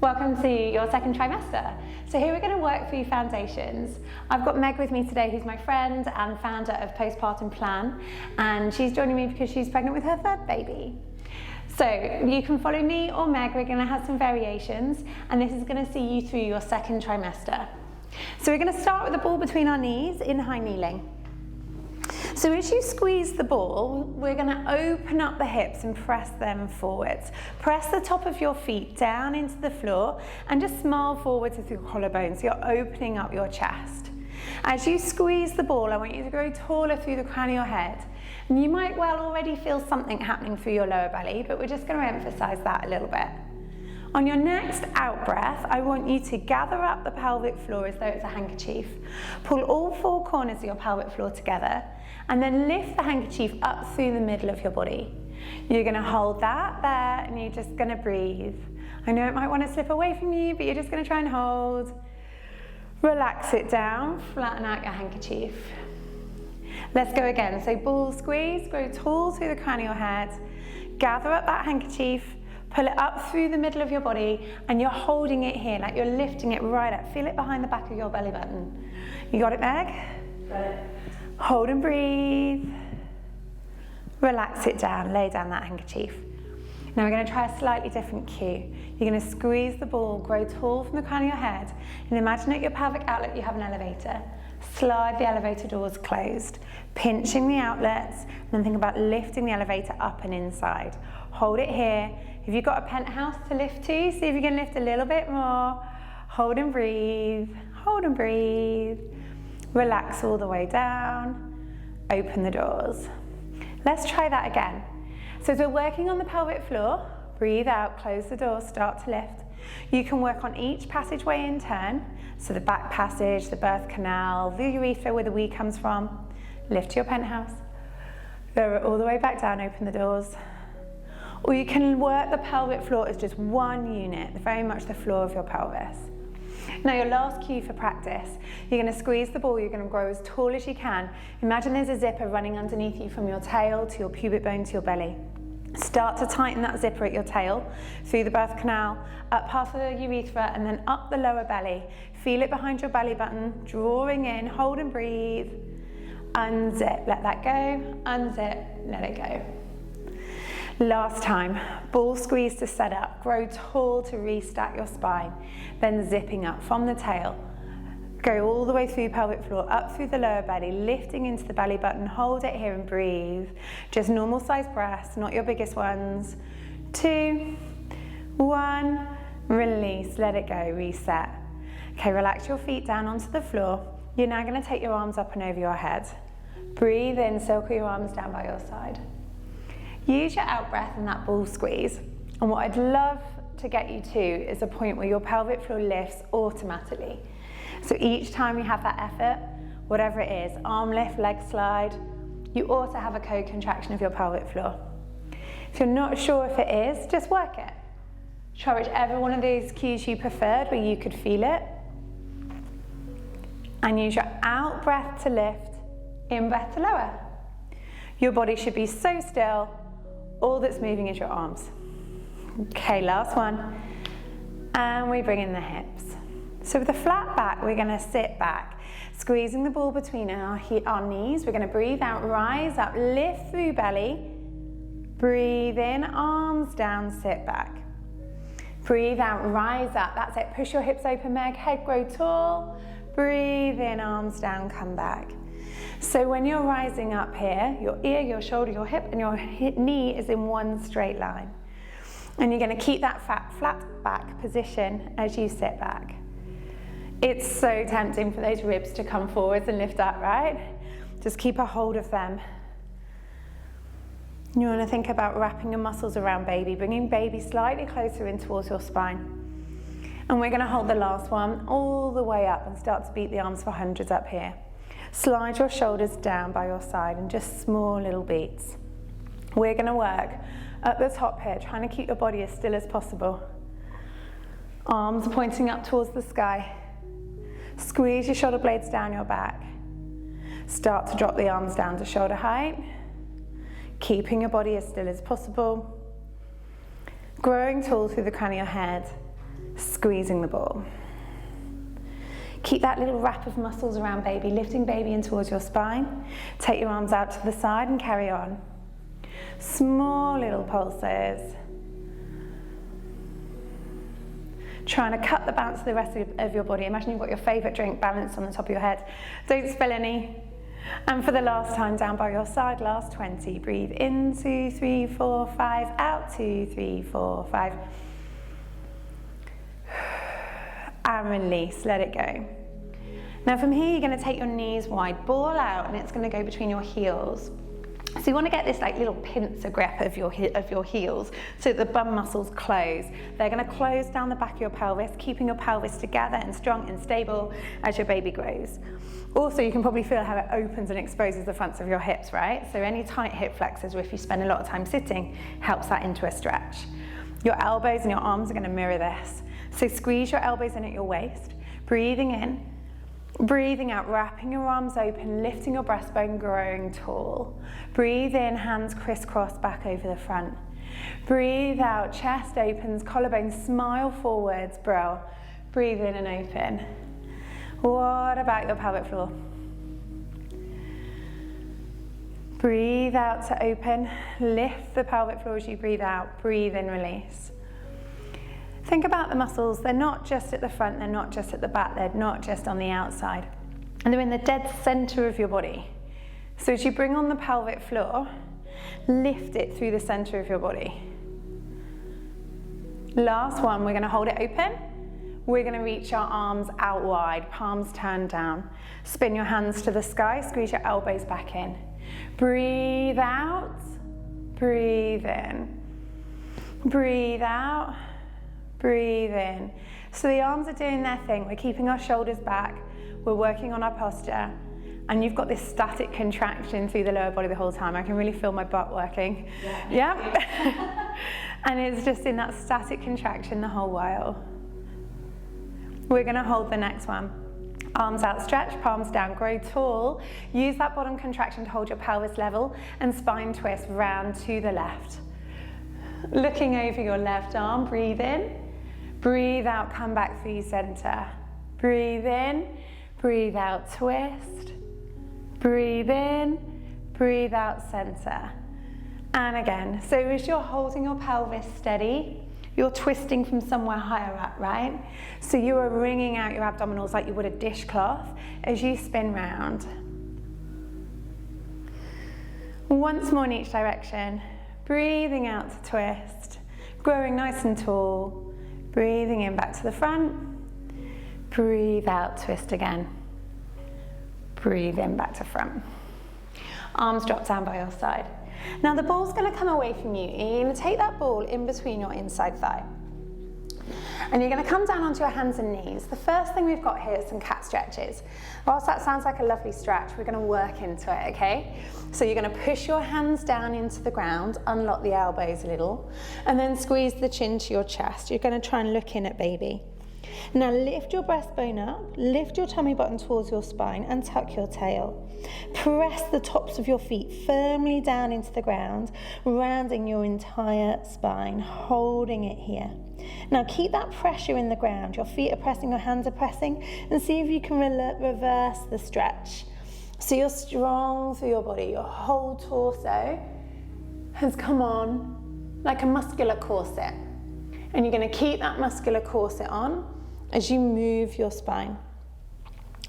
Welcome to your second trimester. So here we're going to work through foundations. I've got Meg with me today, who's my friend and founder of Postpartum Plan, and she's joining me because she's pregnant with her third baby. So you can follow me or Meg. We're going to have some variations, and this is going to see you through your second trimester. So we're going to start with the ball between our knees in high kneeling. So as you squeeze the ball, we're going to open up the hips and press them forwards. Press the top of your feet down into the floor and just smile forwards with your collarbones. So you're opening up your chest. As you squeeze the ball, I want you to grow taller through the crown of your head. And you might well already feel something happening through your lower belly, but we're just going to emphasize that a little bit. On your next out breath, I want you to gather up the pelvic floor as though it's a handkerchief. Pull all four corners of your pelvic floor together and then lift the handkerchief up through the middle of your body. You're going to hold that there and you're just going to breathe. I know it might want to slip away from you, but you're just going to try and hold. Relax it down, flatten out your handkerchief. Let's go again. So ball squeeze, grow tall through the crown of your head. Gather up that handkerchief. Pull it up through the middle of your body and you're holding it here, like you're lifting it right up. Feel it behind the back of your belly button. You got it, Meg? Got it. Hold and breathe. Relax it down, lay down that handkerchief. Now we're going to try a slightly different cue. You're going to squeeze the ball, grow tall from the crown of your head, and imagine at your pelvic outlet you have an elevator. Slide the elevator doors closed, pinching the outlets, and then think about lifting the elevator up and inside. Hold it here. If you've got a penthouse to lift to, see if you can lift a little bit more. Hold and breathe, hold and breathe. Relax all the way down, open the doors. Let's try that again. So as we're working on the pelvic floor, breathe out, close the door, start to lift. You can work on each passageway in turn. So the back passage, the birth canal, the urethra where the wee comes from. Lift to your penthouse. Lower it all the way back down, open the doors. Or you can work the pelvic floor as just one unit, very much the floor of your pelvis. Now your last cue for practice, you're going to squeeze the ball, you're going to grow as tall as you can. Imagine there's a zipper running underneath you from your tail to your pubic bone to your belly. Start to tighten that zipper at your tail, through the birth canal, up past the urethra and then up the lower belly. Feel it behind your belly button, drawing in, hold and breathe. Unzip, let that go, unzip, let it go. Last time, ball squeeze to set up, grow tall to restack your spine, then zipping up from the tail. Go all the way through pelvic floor, up through the lower belly, lifting into the belly button, hold it here and breathe. Just normal size breaths, not your biggest ones. 2, 1, release, let it go, reset. Okay, relax your feet down onto the floor. You're now going to take your arms up and over your head. Breathe in, circle your arms down by your side. Use your out breath and that ball squeeze. And what I'd love to get you to is a point where your pelvic floor lifts automatically. So each time you have that effort, whatever it is, arm lift, leg slide, you ought to have a co-contraction of your pelvic floor. If you're not sure if it is, just work it. Try whichever one of those cues you preferred where you could feel it. And use your out breath to lift, in breath to lower. Your body should be so still. All that's moving is your arms. Okay, last one. And we bring in the hips. So with a flat back, we're going to sit back, squeezing the ball between our knees. We're going to breathe out, rise up, lift through belly. Breathe in, arms down, sit back. Breathe out, rise up. That's it. Push your hips open, Meg. Head grow tall. Breathe in, arms down, come back. So when you're rising up here, your ear, your shoulder, your hip, and your knee is in one straight line. And you're going to keep that flat back position as you sit back. It's so tempting for those ribs to come forwards and lift up, right? Just keep a hold of them. You want to think about wrapping your muscles around baby, bringing baby slightly closer in towards your spine. And we're going to hold the last one all the way up and start to beat the arms for hundreds up here. Slide your shoulders down by your side and just small little beats. We're going to work at the top here, trying to keep your body as still as possible. Arms pointing up towards the sky. Squeeze your shoulder blades down your back. Start to drop the arms down to shoulder height, keeping your body as still as possible. Growing tall through the crown of your head. squeezing the ball. Keep that little wrap of muscles around baby, lifting baby in towards your spine. Take your arms out to the side and carry on. Small little pulses. Trying to cut the bounce of the rest of your body. Imagine you've got your favourite drink balanced on the top of your head. Don't spill any. And for the last time, down by your side, last 20. Breathe in, 2, 3, 4, 5. Out, 2, 3, 4, 5. And release, let it go. Now from here, you're going to take your knees wide, ball out, and it's going to go between your heels. So you want to get this like little pincer grip of your heels so that the bum muscles close. They're going to close down the back of your pelvis, keeping your pelvis together and strong and stable as your baby grows. Also, you can probably feel how it opens and exposes the fronts of your hips, right? So any tight hip flexors, or if you spend a lot of time sitting, helps that into a stretch. Your elbows and your arms are going to mirror this. So squeeze your elbows in at your waist, breathing in, breathing out, wrapping your arms open, lifting your breastbone, growing tall. Breathe in, hands crisscross back over the front. Breathe out, chest opens, collarbone, smile forwards, brill. Breathe in and open. What about your pelvic floor? Breathe out to open, lift the pelvic floor as you breathe out, breathe in, release. Think about the muscles, they're not just at the front, they're not just at the back, they're not just on the outside. And they're in the dead center of your body. So as you bring on the pelvic floor, lift it through the center of your body. Last one, we're gonna hold it open. We're gonna reach our arms out wide, palms turned down. Spin your hands to the sky, squeeze your elbows back in. Breathe out, breathe in. Breathe out, breathe in. So the arms are doing their thing. We're keeping our shoulders back. We're working on our posture. And you've got this static contraction through the lower body the whole time. I can really feel my butt working. Yeah. And it's just in that static contraction the whole while. We're gonna hold the next one. Arms outstretched, palms down, grow tall. Use that bottom contraction to hold your pelvis level and spine twist round to the left. Looking over your left arm, breathe in. Breathe out, come back through center. Breathe in, breathe out, twist. Breathe in, breathe out, center. And again, so as you're holding your pelvis steady, you're twisting from somewhere higher up, right? So you are wringing out your abdominals like you would a dishcloth as you spin round. Once more in each direction, breathing out to twist, growing nice and tall, breathing in back to the front, breathe out, twist again, breathe in back to front. Arms drop down by your side. Now the ball's going to come away from you, and you're going to take that ball in between your inside thigh. And you're going to come down onto your hands and knees. The first thing we've got here is some cat stretches. Whilst that sounds like a lovely stretch, we're going to work into it, okay? So you're going to push your hands down into the ground, unlock the elbows a little, and then squeeze the chin to your chest. You're going to try and look in at baby. Now lift your breastbone up, lift your tummy button towards your spine and tuck your tail. Press the tops of your feet firmly down into the ground, rounding your entire spine, holding it here. Now keep that pressure in the ground. Your feet are pressing, your hands are pressing, and see if you can reverse the stretch. So you're strong through your body. Your whole torso has come on like a muscular corset. And you're going to keep that muscular corset on as you move your spine.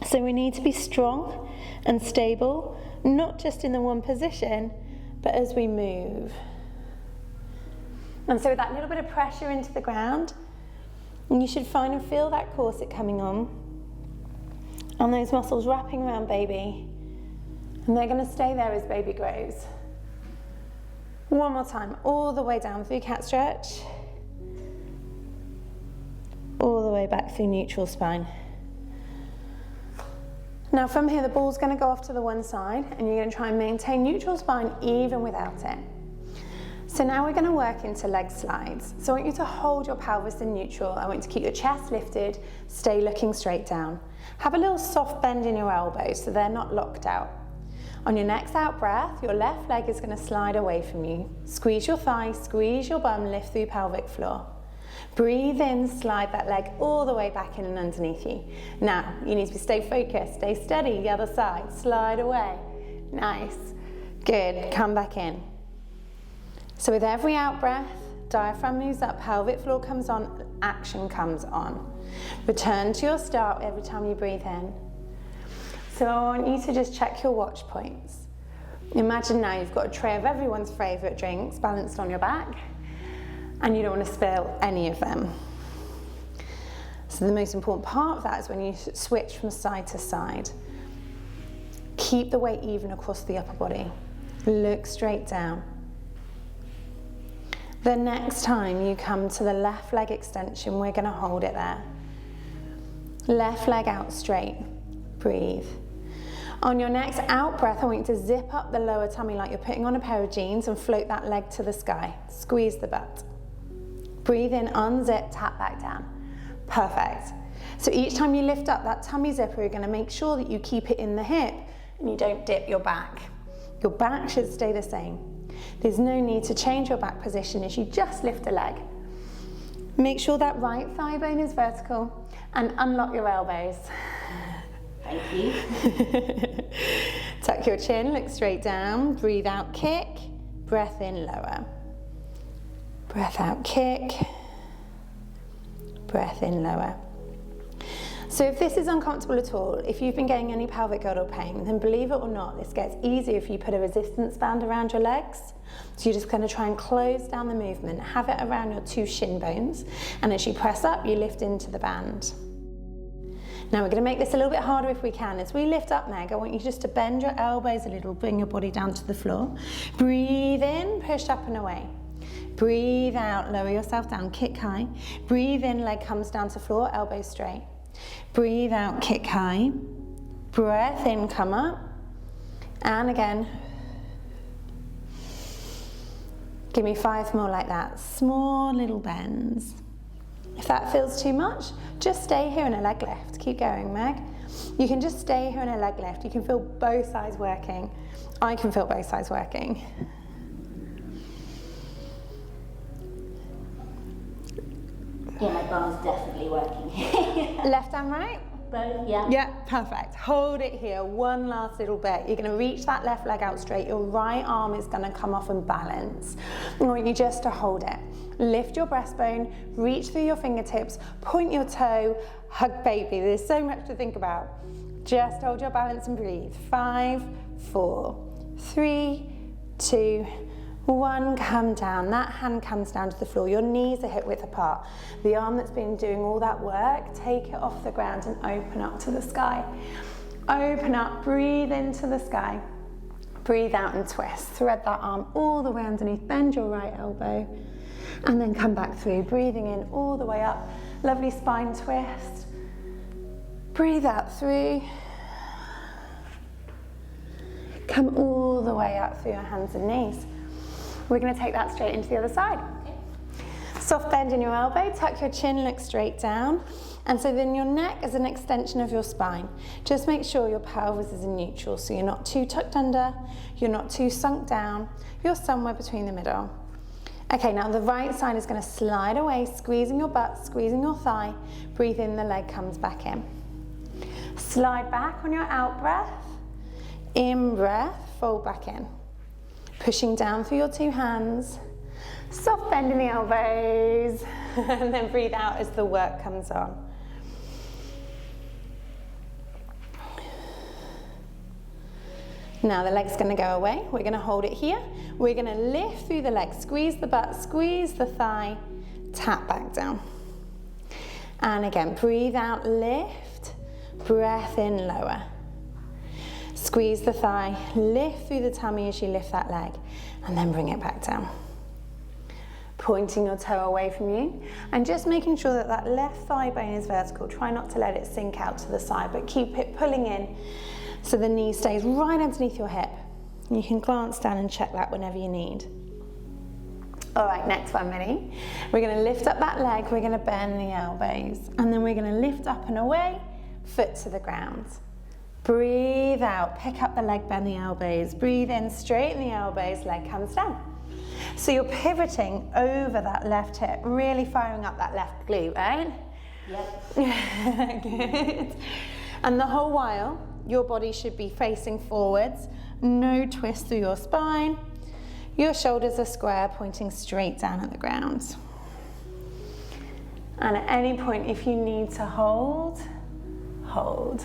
So we need to be strong and stable, not just in the one position, but as we move. And so with that little bit of pressure into the ground, and you should find and feel that corset coming on, and those muscles wrapping around baby, and they're going to stay there as baby grows. One more time, all the way down through cat stretch, all the way back through neutral spine. Now from here, the ball's going to go off to the one side, and you're going to try and maintain neutral spine even without it. So now we're going to work into leg slides. So I want you to hold your pelvis in neutral. I want you to keep your chest lifted, stay looking straight down. Have a little soft bend in your elbows so they're not locked out. On your next out breath, your left leg is going to slide away from you. Squeeze your thigh, squeeze your bum, lift through pelvic floor. Breathe in, slide that leg all the way back in and underneath you. Now, you need to stay focused, stay steady, the other side, slide away. Nice, good, come back in. So with every out breath, diaphragm moves up, pelvic floor comes on, action comes on. Return to your start every time you breathe in. So I want you to just check your watch points. Imagine now you've got a tray of everyone's favourite drinks balanced on your back, and you don't want to spill any of them. So the most important part of that is when you switch from side to side. Keep the weight even across the upper body. Look straight down. The next time you come to the left leg extension, we're going to hold it there. Left leg out straight. Breathe. On your next out breath, I want you to zip up the lower tummy like you're putting on a pair of jeans and float that leg to the sky. Squeeze the butt. Breathe in, unzip, tap back down. Perfect. So each time you lift up that tummy zipper, you're going to make sure that you keep it in the hip and you don't dip your back. Your back should stay the same. There's no need to change your back position as you just lift a leg. Make sure that right thigh bone is vertical and unlock your elbows. Thank you. Tuck your chin, look straight down, breathe out, kick, breath in, lower. Breath out, kick, breath in, lower. So if this is uncomfortable at all, if you've been getting any pelvic girdle pain, then believe it or not, this gets easier if you put a resistance band around your legs. So you're just going to try and close down the movement, have it around your two shin bones, and as you press up, you lift into the band. Now we're going to make this a little bit harder if we can. As we lift up, Meg, I want you just to bend your elbows a little, bring your body down to the floor. Breathe in, push up and away. Breathe out, lower yourself down, kick high. Breathe in, leg comes down to floor, elbows straight. Breathe out, kick high. Breath in, come up. And again. Give me 5 more like that. Small little bends. If that feels too much, just stay here in a leg lift. Keep going, Meg. You can just stay here in a leg lift. You can feel both sides working. I can feel both sides working. Yeah, my bum's definitely working. Left and right? Both, yeah. Yeah, perfect. Hold it here, one last little bit. You're going to reach that left leg out straight. Your right arm is going to come off and balance. I want you just to hold it. Lift your breastbone, reach through your fingertips, point your toe, hug baby. There's so much to think about. Just hold your balance and breathe. 5, 4, 3, 2, 1, come down. That hand comes down to the floor. Your knees are hip width apart. The arm that's been doing all that work, take it off the ground and open up to the sky. Open up, breathe into the sky. Breathe out and twist. Thread that arm all the way underneath. Bend your right elbow and then come back through. Breathing in all the way up. Lovely spine twist. Breathe out through. Come all the way up through your hands and knees. We're going to take that straight into the other side. Okay. Soft bend in your elbow, tuck your chin, look straight down. And so then your neck is an extension of your spine. Just make sure your pelvis is in neutral, so you're not too tucked under, you're not too sunk down, you're somewhere between the middle. Okay, now the right side is going to slide away, squeezing your butt, squeezing your thigh. Breathe in, the leg comes back in. Slide back on your out breath. In breath, fold back in. Pushing down through your 2 hands, soft bend in the elbows, and then breathe out as the work comes on. Now the leg's going to go away. We're going to hold it here. We're going to lift through the leg, squeeze the butt, squeeze the thigh, tap back down. And again, breathe out, lift, breath in, lower. Squeeze the thigh, lift through the tummy as you lift that leg, and then bring it back down. Pointing your toe away from you, and just making sure that that left thigh bone is vertical. Try not to let it sink out to the side, but keep it pulling in so the knee stays right underneath your hip. You can glance down and check that whenever you need. All right, next one, Minnie. We're going to lift up that leg, we're going to bend the elbows, and then we're going to lift up and away, foot to the ground. Breathe out, pick up the leg, bend the elbows. Breathe in, straighten the elbows, leg comes down. So you're pivoting over that left hip, really firing up that left glute, right? Yep. Good. And the whole while, your body should be facing forwards, no twist through your spine. Your shoulders are square, pointing straight down at the ground. And at any point, if you need to hold, hold.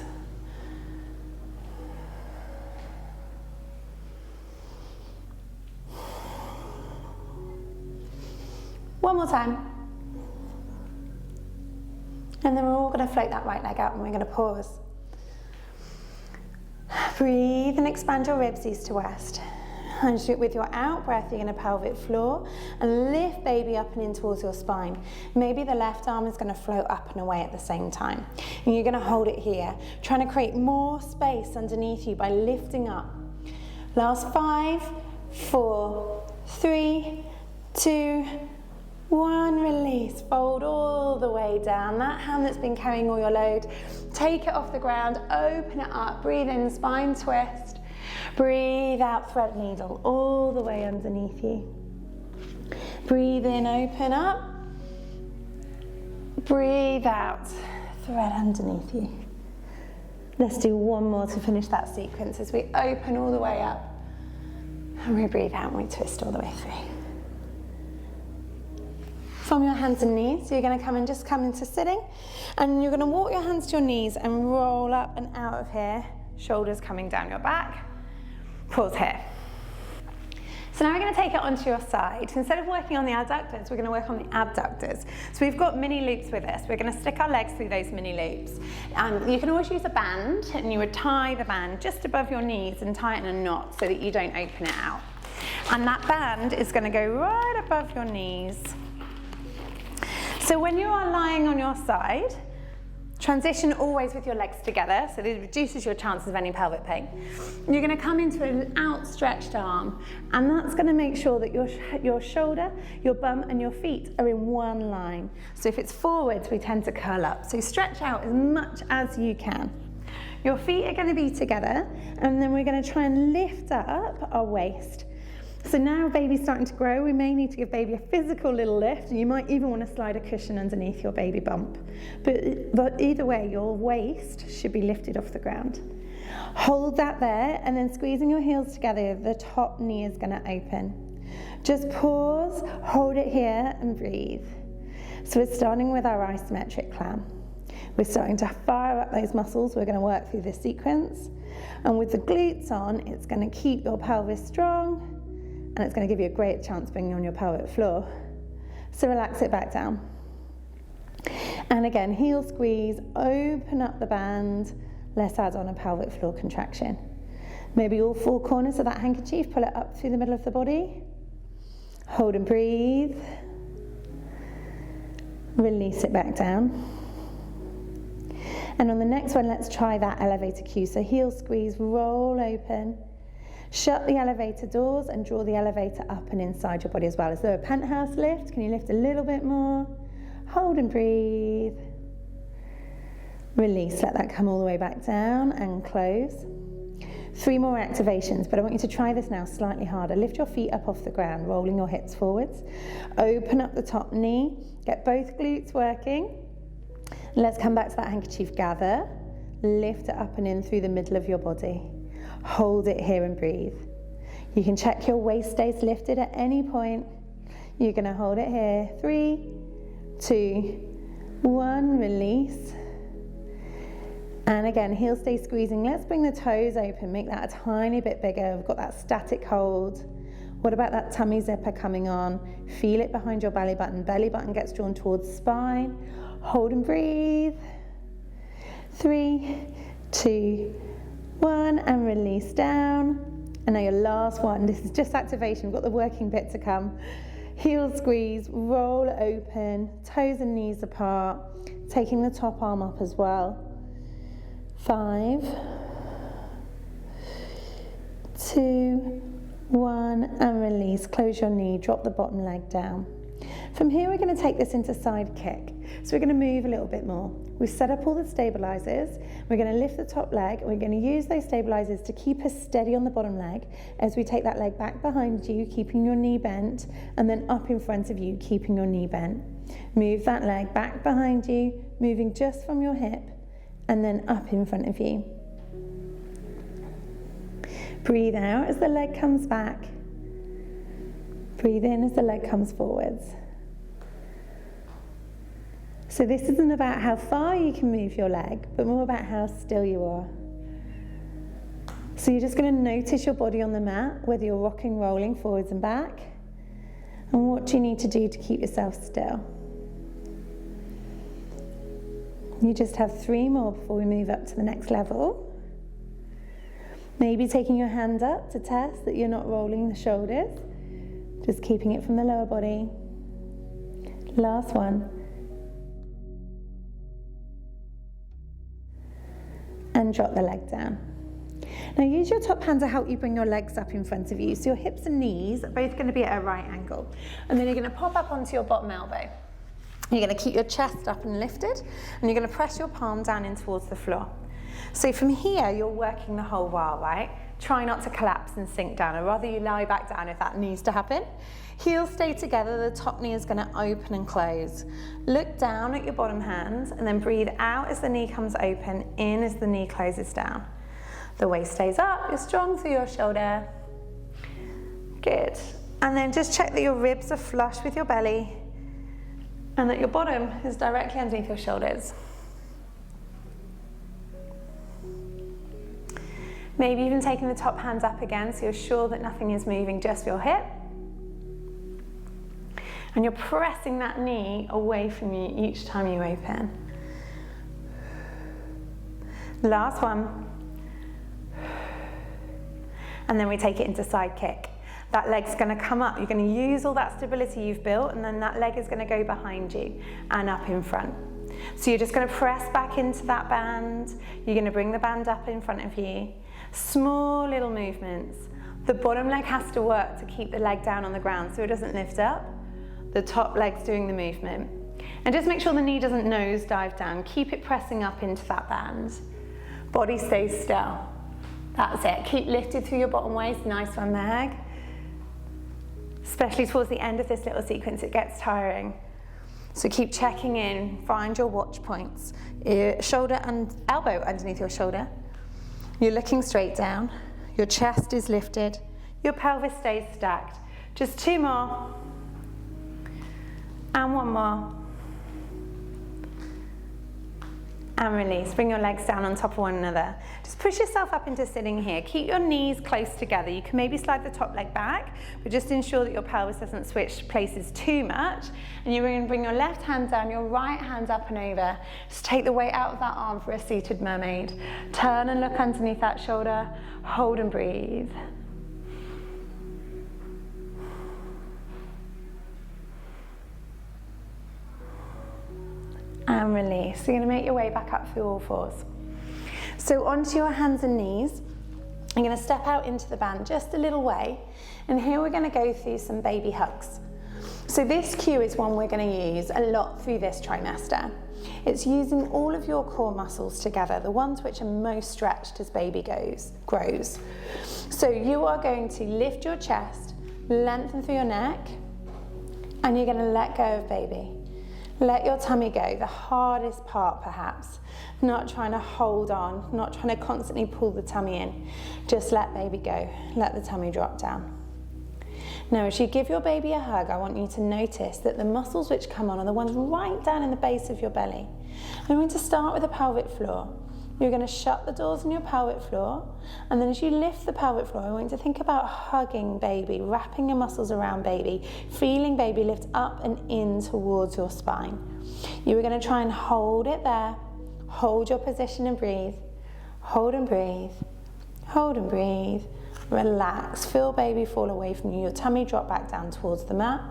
One more time. And then we're all going to float that right leg out and we're going to pause. Breathe and expand your ribs east to west. And with your out breath, you're going to pelvic floor and lift baby up and in towards your spine. Maybe the left arm is going to float up and away at the same time. And you're going to hold it here, trying to create more space underneath you by lifting up. Last 5, 4, 3, 2, 1, release, fold all the way down. That hand that's been carrying all your load, take it off the ground, open it up, breathe in, spine twist. Breathe out, thread needle, all the way underneath you. Breathe in, open up. Breathe out, thread underneath you. Let's do one more to finish that sequence as we open all the way up. And we breathe out and we twist all the way through. From your hands and knees, you're going to come into sitting, and you're going to walk your hands to your knees and roll up and out of here, shoulders coming down your back. Pause here. So now we're going to take it onto your side. Instead of working on the adductors, we're going to work on the abductors. So we've got mini loops with us. We're going to stick our legs through those mini loops. You can always use a band, and you would tie the band just above your knees and tie it in a knot so that you don't open it out. And that band is going to go right above your knees. So when you are lying on your side, transition always with your legs together, so this reduces your chances of any pelvic pain. You're going to come into an outstretched arm, and that's going to make sure that your shoulder, your bum and your feet are in one line. So if it's forwards, we tend to curl up. So stretch out as much as you can. Your feet are going to be together, and then we're going to try and lift up our waist. So now baby's starting to grow, we may need to give baby a physical little lift, and you might even want to slide a cushion underneath your baby bump. But either way, your waist should be lifted off the ground. Hold that there, and then squeezing your heels together, the top knee is going to open. Just pause, hold it here, and breathe. So we're starting with our isometric clam. We're starting to fire up those muscles. We're going to work through this sequence. And with the glutes on, it's going to keep your pelvis strong, and it's going to give you a great chance bringing on your pelvic floor. So relax it back down. And again, heel squeeze, open up the band. Let's add on a pelvic floor contraction. Maybe all 4 corners of that handkerchief, pull it up through the middle of the body. Hold and breathe. Release it back down. And on the next one, let's try that elevator cue. So heel squeeze, roll open. Shut the elevator doors and draw the elevator up and inside your body as well. Is there a penthouse lift? Can you lift a little bit more? Hold and breathe. Release, let that come all the way back down and close. 3 more activations, but I want you to try this now slightly harder. Lift your feet up off the ground, rolling your hips forwards. Open up the top knee, get both glutes working. Let's come back to that handkerchief gather. Lift it up and in through the middle of your body. Hold it here and breathe. You can check your waist stays lifted at any point. You're going to hold it here. 3, 2, 1, release. And again, heel stay squeezing. Let's bring the toes open, make that a tiny bit bigger. We've got that static hold. What about that tummy zipper coming on? Feel it behind your belly button. Belly button gets drawn towards spine. Hold and breathe. 3, 2, 1, and release down. And now your last one, this is just activation, we've got the working bit to come. Heel squeeze, roll open, toes and knees apart, taking the top arm up as well. 5, 2, 1, and release. Close your knee, drop the bottom leg down. From here, we're going to take this into side kick. So we're going to move a little bit more. We've set up all the stabilizers. We're going to lift the top leg, and we're going to use those stabilizers to keep us steady on the bottom leg as we take that leg back behind you, keeping your knee bent, and then up in front of you, keeping your knee bent. Move that leg back behind you, moving just from your hip, and then up in front of you. Breathe out as the leg comes back. Breathe in as the leg comes forwards. So this isn't about how far you can move your leg, but more about how still you are. So you're just going to notice your body on the mat, whether you're rocking, rolling forwards and back, and what do you need to do to keep yourself still. You just have 3 more before we move up to the next level. Maybe taking your hand up to test that you're not rolling the shoulders, just keeping it from the lower body. Last one. And drop the leg down. Now use your top hand to help you bring your legs up in front of you. So your hips and knees are both going to be at a right angle. And then you're going to pop up onto your bottom elbow. You're going to keep your chest up and lifted, and you're going to press your palm down in towards the floor. So from here, you're working the whole while, right? Try not to collapse and sink down, or rather you lie back down if that needs to happen. Heels stay together, the top knee is going to open and close. Look down at your bottom hand, and then breathe out as the knee comes open, in as the knee closes down. The waist stays up, you're strong through your shoulder. Good. And then just check that your ribs are flush with your belly, and that your bottom is directly underneath your shoulders. Maybe even taking the top hands up again so you're sure that nothing is moving, just your hip. And you're pressing that knee away from you each time you open. Last one. And then we take it into side kick. That leg's going to come up. You're going to use all that stability you've built, and then that leg is going to go behind you and up in front. So you're just going to press back into that band. You're going to bring the band up in front of you. Small little movements. The bottom leg has to work to keep the leg down on the ground so it doesn't lift up. The top leg's doing the movement. And just make sure the knee doesn't nose dive down. Keep it pressing up into that band. Body stays still. That's it. Keep lifted through your bottom waist. Nice one, Meg. Especially towards the end of this little sequence, it gets tiring. So keep checking in, find your watch points. Shoulder and elbow underneath your shoulder. You're looking straight down. Your chest is lifted. Your pelvis stays stacked. Just 2 more. And 1 more. And release. Bring your legs down on top of one another. Just push yourself up into sitting here. Keep your knees close together. You can maybe slide the top leg back, but just ensure that your pelvis doesn't switch places too much. And you're going to bring your left hand down, your right hand up and over. Just take the weight out of that arm for a seated mermaid. Turn and look underneath that shoulder. Hold and breathe. And release. So you're going to make your way back up through all fours. So onto your hands and knees. I'm going to step out into the band just a little way. And here we're going to go through some baby hugs. So this cue is one we're going to use a lot through this trimester. It's using all of your core muscles together, the ones which are most stretched as baby grows. So you are going to lift your chest, lengthen through your neck, and you're going to let go of baby. Let your tummy go, the hardest part perhaps. Not trying to hold on, not trying to constantly pull the tummy in. Just let baby go, let the tummy drop down. Now as you give your baby a hug, I want you to notice that the muscles which come on are the ones right down in the base of your belly. I'm going to start with the pelvic floor. You're going to shut the doors on your pelvic floor, and then as you lift the pelvic floor, I want you to think about hugging baby, wrapping your muscles around baby, feeling baby lift up and in towards your spine. You are going to try and hold it there. Hold your position and breathe. Hold and breathe. Hold and breathe. Relax. Feel baby fall away from you. Your tummy drop back down towards the mat.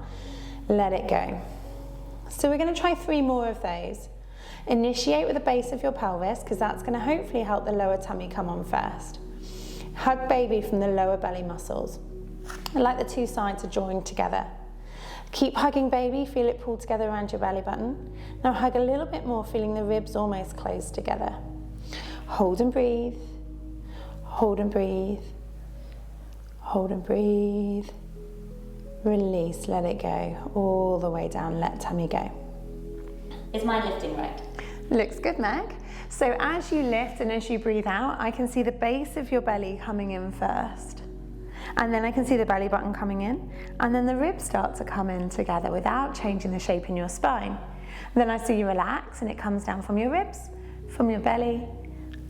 Let it go. So we're going to try 3 more of those. Initiate with the base of your pelvis, because that's going to hopefully help the lower tummy come on first. Hug baby from the lower belly muscles. I like the 2 sides are joined together. Keep hugging, baby, feel it pull together around your belly button. Now hug a little bit more, feeling the ribs almost close together. Hold and breathe, hold and breathe, hold and breathe. Release, let it go, all the way down, let tummy go. Is mine lifting right? Looks good, Meg. So as you lift and as you breathe out, I can see the base of your belly coming in first. And then I can see the belly button coming in, and then the ribs start to come in together without changing the shape in your spine. Then I see you relax and it comes down from your ribs, from your belly,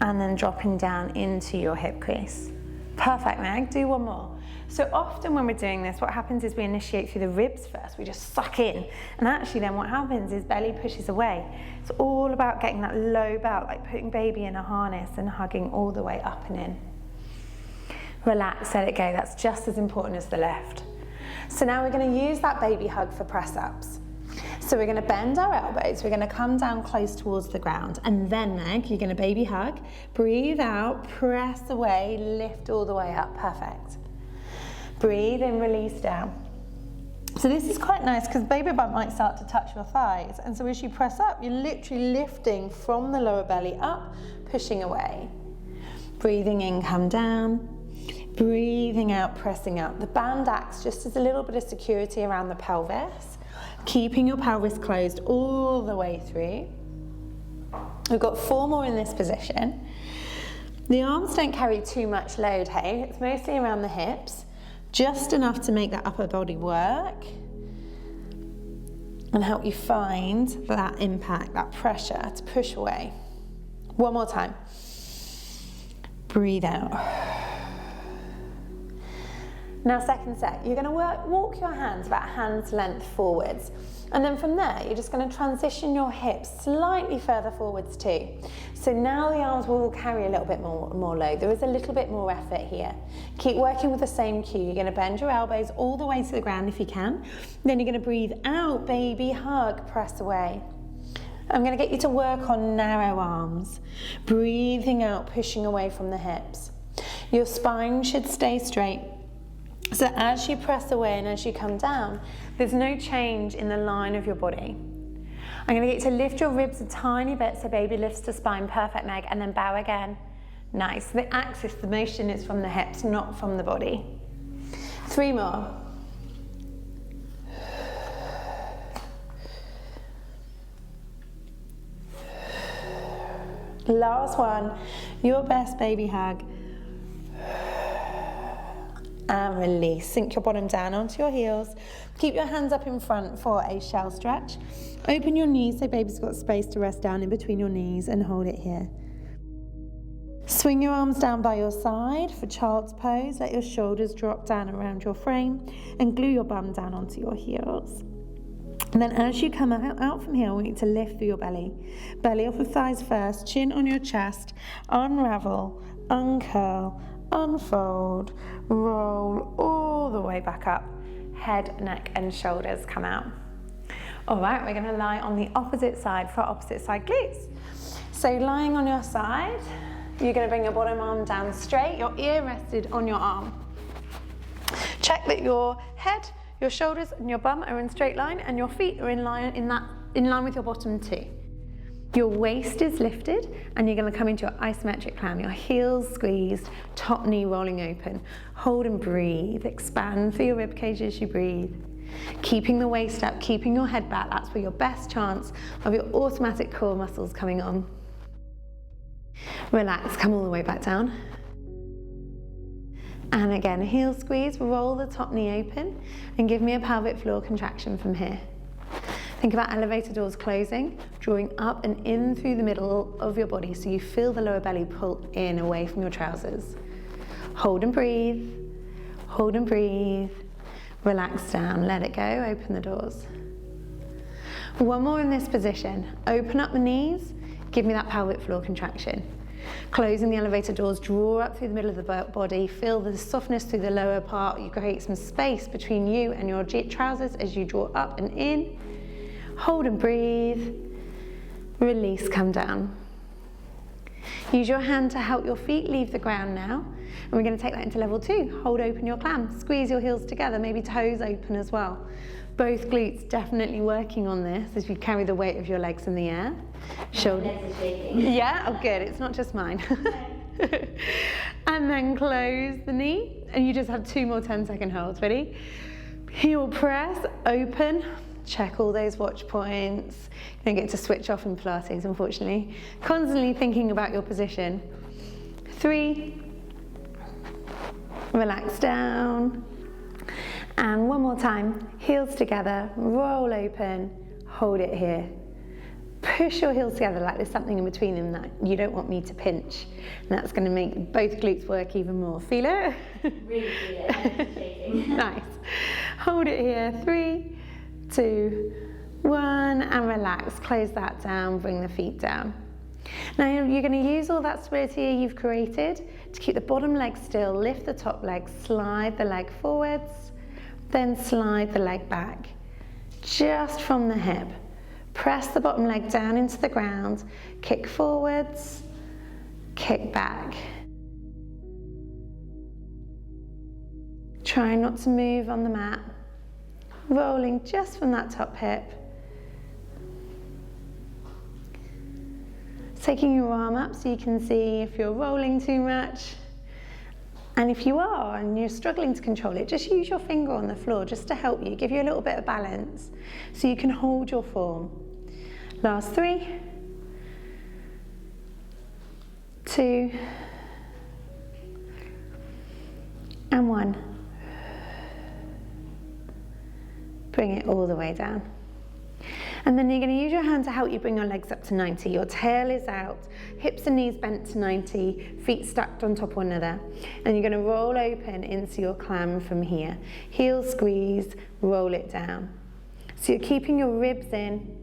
and then dropping down into your hip crease. Perfect, Meg. Do one more. So often when we're doing this, what happens is we initiate through the ribs first. We just suck in. And actually then what happens is belly pushes away. It's all about getting that low belt, like putting baby in a harness and hugging all the way up and in. Relax, let it go. That's just as important as the lift. So now we're going to use that baby hug for press-ups. So we're going to bend our elbows, we're going to come down close towards the ground, and then, Meg, you're going to baby hug, breathe out, press away, lift all the way up. Perfect. Breathe in, release down. So this is quite nice because baby bump might start to touch your thighs, and so as you press up, you're literally lifting from the lower belly up, pushing away. Breathing in, come down. Breathing out, pressing up. The band acts just as a little bit of security around the pelvis, keeping your pelvis closed all the way through. We've got 4 more in this position. The arms don't carry too much load, hey? It's mostly around the hips, just enough to make that upper body work and help you find that impact, that pressure to push away. One more time. Breathe out. Now second set, you're going to walk your hands about hand's length forwards, and then from there you're just going to transition your hips slightly further forwards too. So now the arms will carry a little bit more load. There is a little bit more effort here. Keep working with the same cue. You're going to bend your elbows all the way to the ground if you can. Then you're going to breathe out, baby hug, press away. I'm going to get you to work on narrow arms. Breathing out, pushing away from the hips. Your spine should stay straight. So as you press away and as you come down, there's no change in the line of your body. I'm going to get you to lift your ribs a tiny bit so baby lifts the spine. Perfect, Meg. And then bow again. Nice. The axis, the motion is from the hips, not from the body. 3 more. Last one. Your best baby hug. And release. Sink your bottom down onto your heels. Keep your hands up in front for a shell stretch. Open your knees so baby's got space to rest down in between your knees, and hold it here. Swing your arms down by your side for child's pose. Let your shoulders drop down around your frame and glue your bum down onto your heels. And then as you come out from here, I want you to lift through your belly. Belly off of thighs first, chin on your chest, unravel, uncurl, unfold, roll all the way back up. Head, neck and shoulders come out. All right, we're going to lie on the opposite side for opposite side glutes. So lying on your side, you're going to bring your bottom arm down straight, your ear rested on your arm. Check that your head, your shoulders and your bum are in straight line, and your feet are in line with your bottom too. Your waist is lifted and you're going to come into your isometric clam. Your heels squeezed, top knee rolling open. Hold and breathe. Expand through your rib cage as you breathe. Keeping the waist up, keeping your head back. That's where your best chance of your automatic core muscles coming on. Relax, come all the way back down. And again, heel squeeze, roll the top knee open and give me a pelvic floor contraction from here. Think about elevator doors closing, drawing up and in through the middle of your body so you feel the lower belly pull in away from your trousers. Hold and breathe, hold and breathe. Relax down, let it go, open the doors. One more in this position. Open up the knees, give me that pelvic floor contraction. Closing the elevator doors, draw up through the middle of the body, feel the softness through the lower part. You create some space between you and your trousers as you draw up and in. Hold and breathe. Release, come down. Use your hand to help your feet leave the ground now. And we're going to take that into level 2. Hold open your clam. Squeeze your heels together, maybe toes open as well. Both glutes definitely working on this as you carry the weight of your legs in the air. Shoulder. My legs are shaking. Yeah, oh good, it's not just mine. And then close the knee, and you just have 2 more 10-second holds. Ready? Heel press, open. Check all those watch points. You don't get to switch off in Pilates, unfortunately. Constantly thinking about your position. 3. Relax down. And one more time. Heels together, roll open, hold it here. Push your heels together like there's something in between them that you don't want me to pinch. And that's going to make both glutes work even more. Feel it? Really feel it. I'm shaking. Nice. Hold it here. 3, 2, 1, and relax. Close that down, bring the feet down. Now you're going to use all that stability you've created to keep the bottom leg still, lift the top leg, slide the leg forwards, then slide the leg back, just from the hip. Press the bottom leg down into the ground, kick forwards, kick back. Try not to move on the mat, rolling just from that top hip. Taking your arm up so you can see if you're rolling too much. And if you are and you're struggling to control it, just use your finger on the floor just to help you, give you a little bit of balance so you can hold your form. Last 3, 2, and 1. Bring it all the way down. And then you're going to use your hand to help you bring your legs up to 90. Your tail is out, hips and knees bent to 90, feet stacked on top of one another. And you're going to roll open into your clam from here. Heel squeeze, roll it down. So you're keeping your ribs in,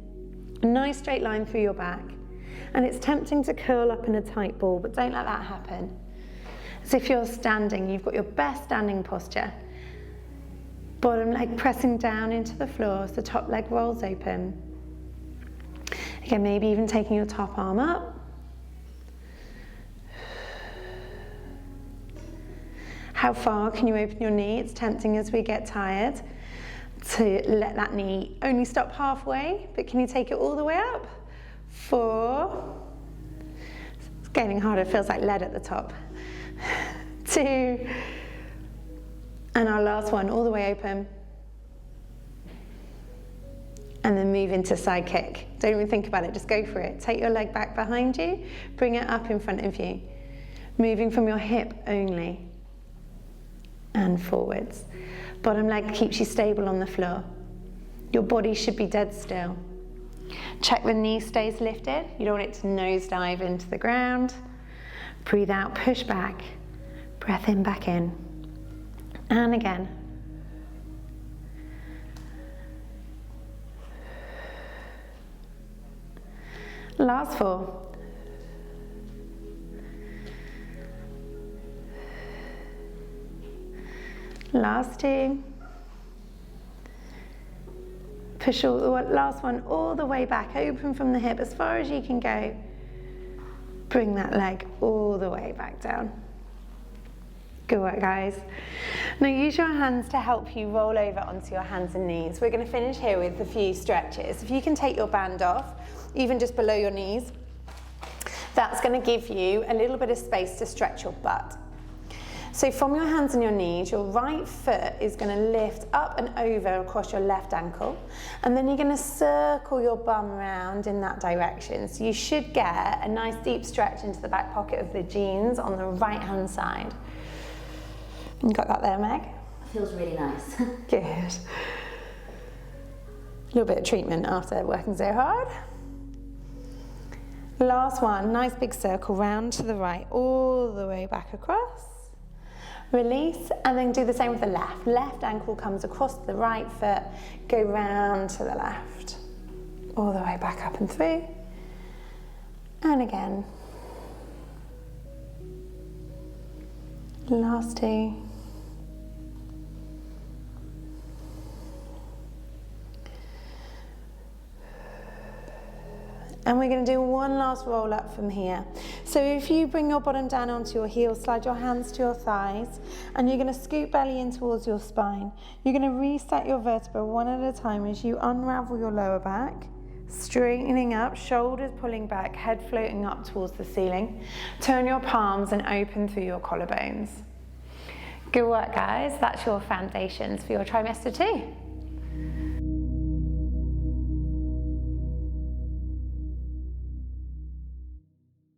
a nice straight line through your back. And it's tempting to curl up in a tight ball, but don't let that happen. As if you're standing, you've got your best standing posture. Bottom leg pressing down into the floor as the top leg rolls open. Again, maybe even taking your top arm up. How far can you open your knee? It's tempting as we get tired to let that knee only stop halfway, but can you take it all the way up? 4. It's getting harder, it feels like lead at the top. 2. And our last one, all the way open. And then move into side kick. Don't even think about it, just go for it. Take your leg back behind you, bring it up in front of you. Moving from your hip only. And forwards. Bottom leg keeps you stable on the floor. Your body should be dead still. Check the knee stays lifted. You don't want it to nosedive into the ground. Breathe out, push back. Breath in, back in. And again. Last 4. Last 2. Push the last one all the way back, open from the hip as far as you can go. Bring that leg all the way back down. Good work, guys. Now use your hands to help you roll over onto your hands and knees. We're going to finish here with a few stretches. If you can take your band off, even just below your knees, that's going to give you a little bit of space to stretch your butt. So from your hands and your knees, your right foot is going to lift up and over across your left ankle, and then you're going to circle your bum around in that direction. So you should get a nice deep stretch into the back pocket of the jeans on the right hand side. You got that there, Meg? Feels really nice. Good. A little bit of treatment after working so hard. Last one, nice big circle round to the right, all the way back across. Release, and then do the same with the left. Left ankle comes across the right foot, go round to the left. All the way back up and through. And again. Last 2. And we're going to do one last roll up from here. So if you bring your bottom down onto your heels, slide your hands to your thighs, and you're going to scoot belly in towards your spine. You're going to reset your vertebra one at a time as you unravel your lower back, straightening up, shoulders pulling back, head floating up towards the ceiling. Turn your palms and open through your collarbones. Good work, guys. That's your foundations for your trimester 2.